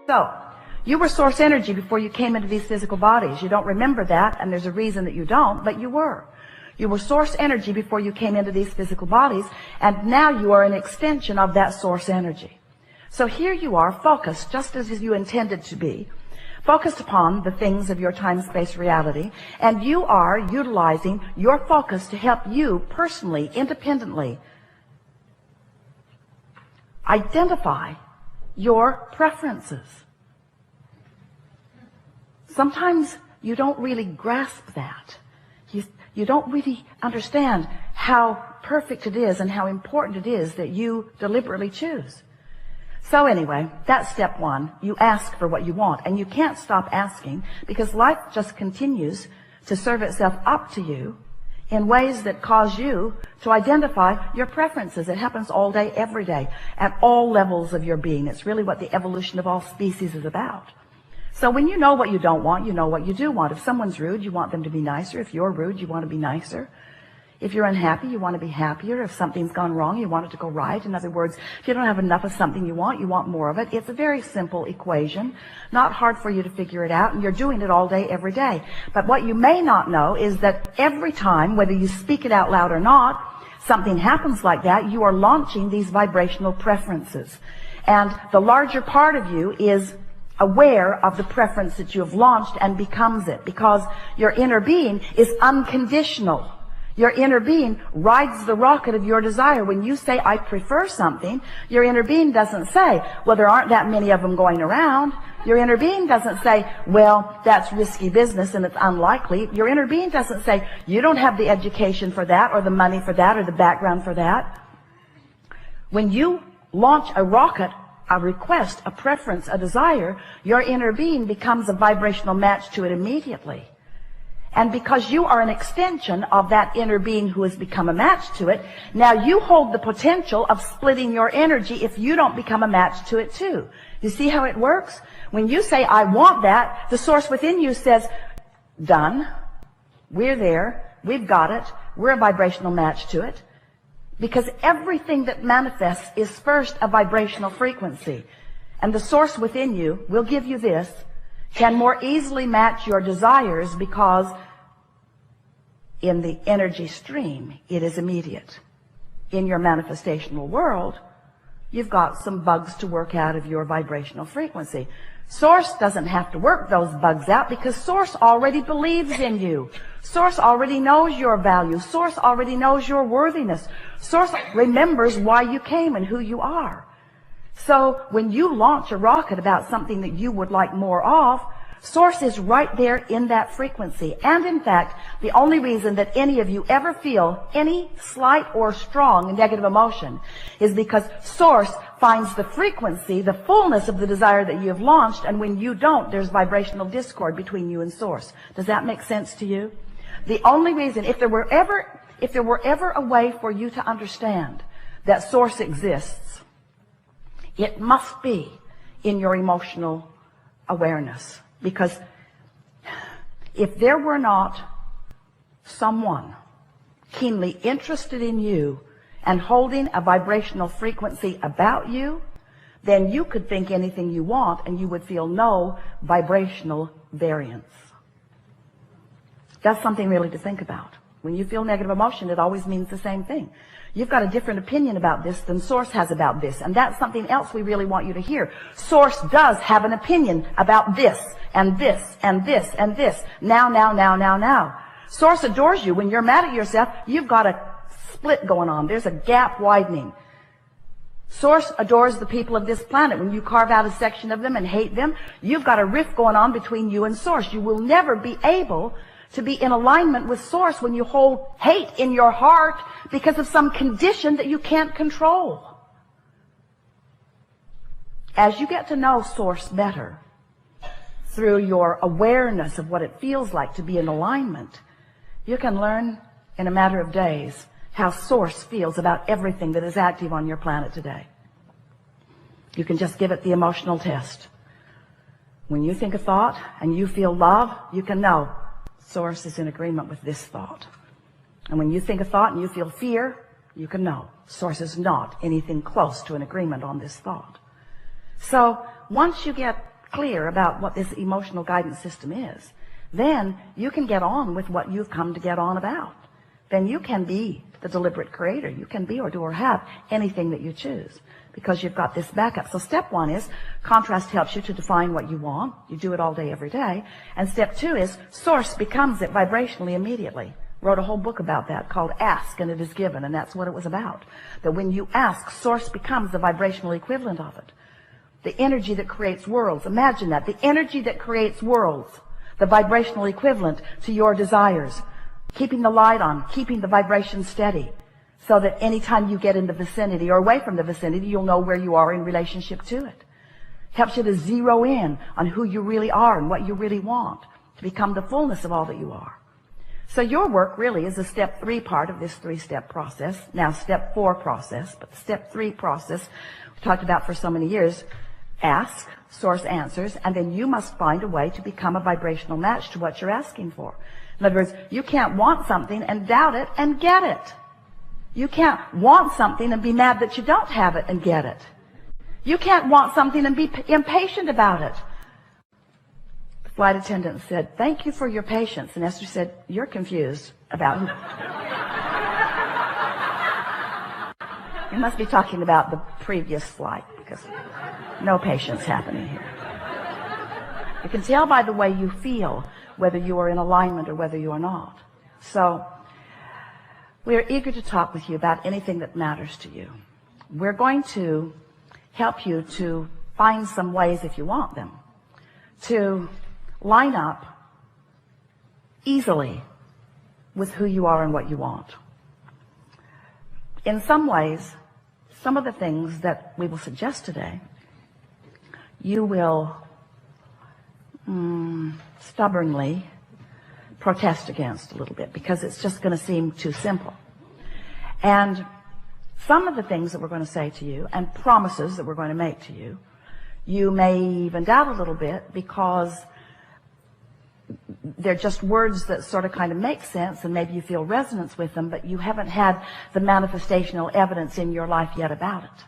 So, you were source energy before you came into these physical bodies. You don't remember that, and there's a reason that you don't, but you were. You were source energy before you came into these physical bodies, and now you are an extension of that source energy. So here you are, focused, just as you intended to be, focused upon the things of your time-space reality, and you are utilizing your focus to help you personally, independently, identify your preferences. Sometimes you don't really grasp that. You don't really understand how perfect it is and how important it is that you deliberately choose. So anyway, that's step one. You ask for what you want, and you can't stop asking because life just continues to serve itself up to you in ways that cause you to identify your preferences. It happens all day, every day, at all levels of your being. It's really what the evolution of all species is about. So when you know what you don't want, you know what you do want. If someone's rude, you want them to be nicer. If you're rude, you want to be nicer. If you're unhappy, you want to be happier. If something's gone wrong, you want it to go right. In other words, if you don't have enough of something you want more of it. It's a very simple equation, not hard for you to figure it out, and you're doing it all day, every day. But what you may not know is that every time, whether you speak it out loud or not, something happens like that, you are launching these vibrational preferences. And the larger part of you is aware of the preference that you have launched and becomes it, because your inner being is unconditional. Your inner being rides the rocket of your desire. When you say, I prefer something, your inner being doesn't say, well, there aren't that many of them going around. Your inner being doesn't say, well, that's risky business and it's unlikely. Your inner being doesn't say, you don't have the education for that, or the money for that, or the background for that. When you launch a rocket, a request, a preference, a desire, your inner being becomes a vibrational match to it immediately. And because you are an extension of that inner being who has become a match to it, now you hold the potential of splitting your energy if you don't become a match to it too. You see how it works? When you say, I want that, the source within you says, done. We're there. We've got it. We're a vibrational match to it. Because everything that manifests is first a vibrational frequency. And the source within you will give you this, can more easily match your desires because in the energy stream, it is immediate. In your manifestational world, you've got some bugs to work out of your vibrational frequency. Source doesn't have to work those bugs out because Source already believes in you. Source already knows your value. Source already knows your worthiness. Source remembers why you came and who you are. So when you launch a rocket about something that you would like more of, Source is right there in that frequency. And in fact, the only reason that any of you ever feel any slight or strong negative emotion is because Source finds the frequency, the fullness of the desire that you have launched, and when you don't, there's vibrational discord between you and Source. Does that make sense to you? The only reason, if there were ever a way for you to understand that Source exists, it must be in your emotional awareness. Because if there were not someone keenly interested in you and holding a vibrational frequency about you, then you could think anything you want and you would feel no vibrational variance. That's something really to think about. When you feel negative emotion, it always means the same thing. You've got a different opinion about this than Source has about this. And that's something else we really want you to hear. Source does have an opinion about this, and this, and this, and this. Now. Source adores you. When you're mad at yourself, you've got a split going on. There's a gap widening. Source adores the people of this planet. When you carve out a section of them and hate them, you've got a rift going on between you and Source. You will never be able to be in alignment with Source when you hold hate in your heart because of some condition that you can't control. As you get to know Source better, through your awareness of what it feels like to be in alignment, you can learn in a matter of days how Source feels about everything that is active on your planet today. You can just give it the emotional test. When you think a thought and you feel love, you can know Source is in agreement with this thought. And when you think a thought and you feel fear, you can know Source is not anything close to an agreement on this thought. So once you get clear about what this emotional guidance system is, then you can get on with what you've come to get on about. Then you can be the deliberate creator. You can be or do or have anything that you choose because you've got this backup. So step one is contrast helps you to define what you want. You do it all day, every day. And step two is source becomes it vibrationally immediately. Wrote a whole book about that called Ask and It Is Given, and that's what it was about. That when you ask, source becomes the vibrational equivalent of it. The energy that creates worlds. Imagine that. The energy that creates worlds. The vibrational equivalent to your desires. Keeping the light on, keeping the vibration steady, so that anytime you get in the vicinity or away from the vicinity, you'll know where you are in relationship to it. Helps you to zero in on who you really are and what you really want, to become the fullness of all that you are. So your work really is the step 3 part of this 3-step process. Now step 4 process, but the step 3 process we talked about for so many years. Ask, source answers, and then you must find a way to become a vibrational match to what you're asking for. In other words, you can't want something and doubt it and get it. You can't want something and be mad that you don't have it and get it. You can't want something and be impatient about it. The flight attendant said, "Thank you for your patience." And Esther said, "You're confused about it." You must be talking about the previous flight because no patience happening here. You can tell by the way you feel whether you are in alignment or whether you are not. So we are eager to talk with you about anything that matters to you. We're going to help you to find some ways, if you want them, to line up easily with who you are and what you want. In some ways, some of the things that we will suggest today, you will stubbornly protest against a little bit because it's just going to seem too simple. And some of the things that we're going to say to you and promises that we're going to make to you, you may even doubt a little bit because they're just words that sort of kind of make sense and maybe you feel resonance with them, but you haven't had the manifestational evidence in your life yet about it.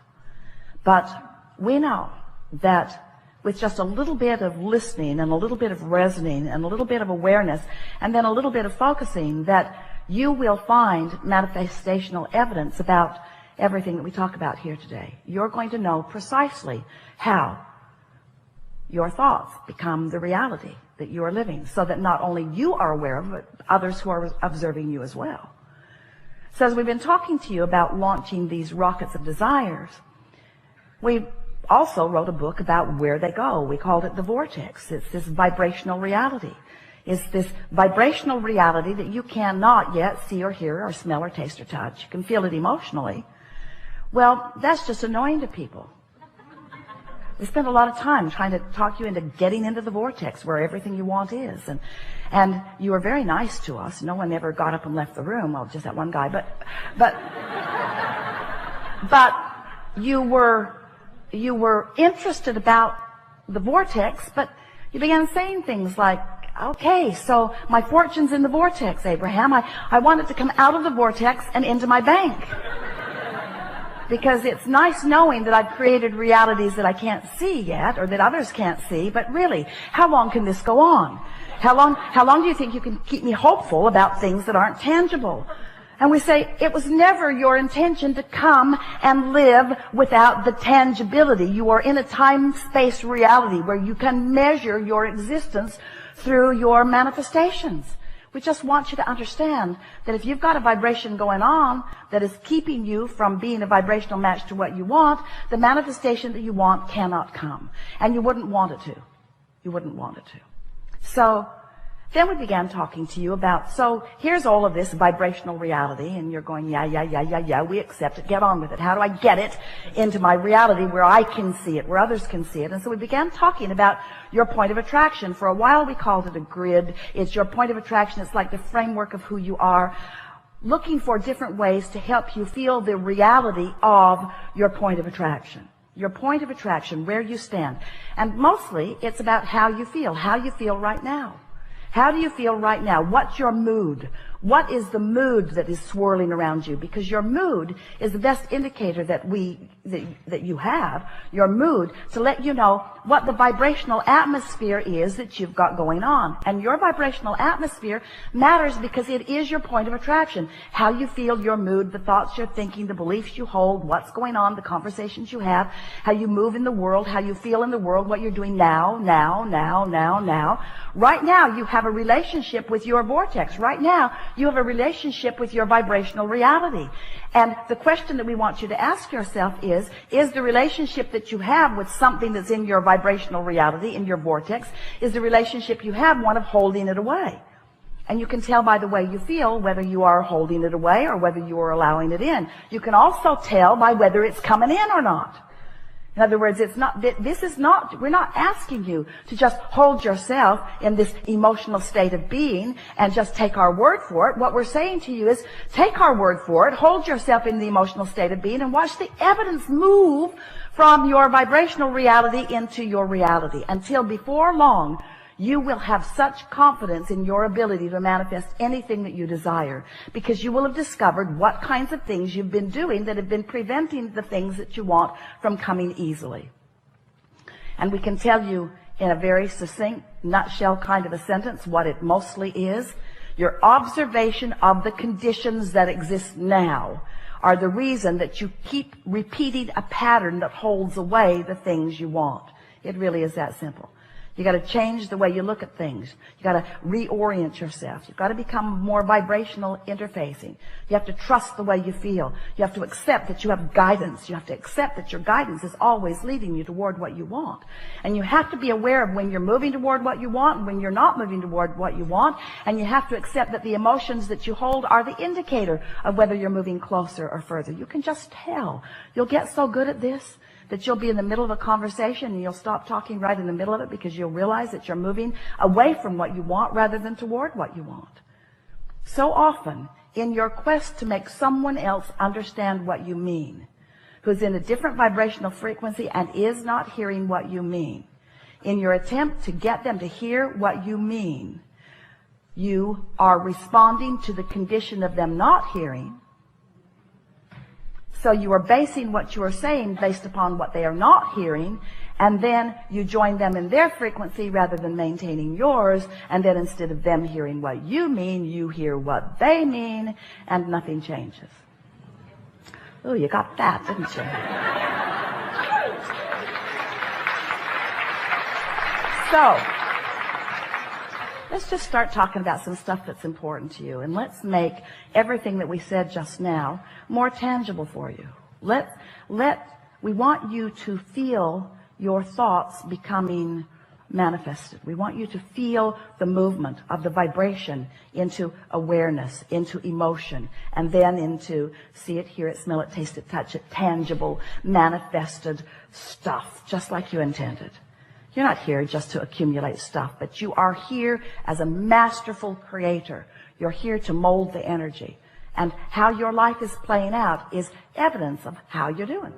But we know that with just a little bit of listening and a little bit of resonating and a little bit of awareness and then a little bit of focusing, that you will find manifestational evidence about everything that we talk about here today. You're going to know precisely how your thoughts become the reality that you are living, so that not only you are aware of it, but others who are observing you as well. So as we've been talking to you about launching these rockets of desires, we also wrote a book about where they go. We called it The Vortex. It's this vibrational reality. It's this vibrational reality that you cannot yet see or hear or smell or taste or touch. You can feel it emotionally. Well, that's just annoying to people. We spend a lot of time trying to talk you into getting into the vortex where everything you want is. And you were very nice to us. No one ever got up and left the room. Well, just that one guy. But you were interested about the vortex, but you began saying things like, "Okay, so my fortune's in the vortex, Abraham. I want it to come out of the vortex and into my bank. Because it's nice knowing that I've created realities that I can't see yet, or that others can't see, but really, how long can this go on? How long do you think you can keep me hopeful about things that aren't tangible?" And we say, it was never your intention to come and live without the tangibility. You are in a time-space reality where you can measure your existence through your manifestations. We just want you to understand that if you've got a vibration going on that is keeping you from being a vibrational match to what you want, the manifestation that you want cannot come. And you wouldn't want it to. You wouldn't want it to. So then we began talking to you about, so here's all of this vibrational reality, and you're going, yeah, we accept it, get on with it. How do I get it into my reality where I can see it, where others can see it? And so we began talking about your point of attraction. For a while we called it a grid. It's your point of attraction. It's like the framework of who you are, looking for different ways to help you feel the reality of your point of attraction. Your point of attraction, where you stand. And mostly it's about how you feel right now. How do you feel right now? What's your mood? What is the mood that is swirling around you? Because your mood is the best indicator that you have, your mood, to let you know what the vibrational atmosphere is that you've got going on. And your vibrational atmosphere matters because it is your point of attraction. How you feel, your mood, the thoughts you're thinking, the beliefs you hold, what's going on, the conversations you have, how you move in the world, how you feel in the world, what you're doing now. Right now, you have a relationship with your vortex. Right now, you have a relationship with your vibrational reality. And the question that we want you to ask yourself is the relationship that you have with something that's in your vibrational reality, in your vortex, is the relationship you have one of holding it away? And you can tell by the way you feel whether you are holding it away or whether you are allowing it in. You can also tell by whether it's coming in or not. In other words, we're not asking you to just hold yourself in this emotional state of being and just take our word for it. What we're saying to you is take our word for it, hold yourself in the emotional state of being, and watch the evidence move from your vibrational reality into your reality. Until before long, you will have such confidence in your ability to manifest anything that you desire, because you will have discovered what kinds of things you've been doing that have been preventing the things that you want from coming easily. And we can tell you in a very succinct, nutshell kind of a sentence what it mostly is. Your observation of the conditions that exist now are the reason that you keep repeating a pattern that holds away the things you want. It really is that simple. You got to change the way you look at things. You got to reorient yourself. You've got to become more vibrational interfacing. You have to trust the way you feel. You have to accept that you have guidance. You have to accept that your guidance is always leading you toward what you want. And you have to be aware of when you're moving toward what you want and when you're not moving toward what you want. And you have to accept that the emotions that you hold are the indicator of whether you're moving closer or further. You can just tell. You'll get so good at this that you'll be in the middle of a conversation and you'll stop talking right in the middle of it, because you'll realize that you're moving away from what you want rather than toward what you want. So often, in your quest to make someone else understand what you mean, who's in a different vibrational frequency and is not hearing what you mean, in your attempt to get them to hear what you mean, you are responding to the condition of them not hearing. So you are basing what you are saying based upon what they are not hearing, and then you join them in their frequency rather than maintaining yours, and then instead of them hearing what you mean, you hear what they mean, and nothing changes. Oh, you got that, didn't you? So, let's just start talking about some stuff that's important to you, and let's make everything that we said just now more tangible for you. We want you to feel your thoughts becoming manifested. We want you to feel the movement of the vibration into awareness, into emotion, and then into see it, hear it, smell it, taste it, touch it, tangible, manifested stuff, just like you intended. You're not here just to accumulate stuff, but you are here as a masterful creator. You're here to mold the energy. And how your life is playing out is evidence of how you're doing.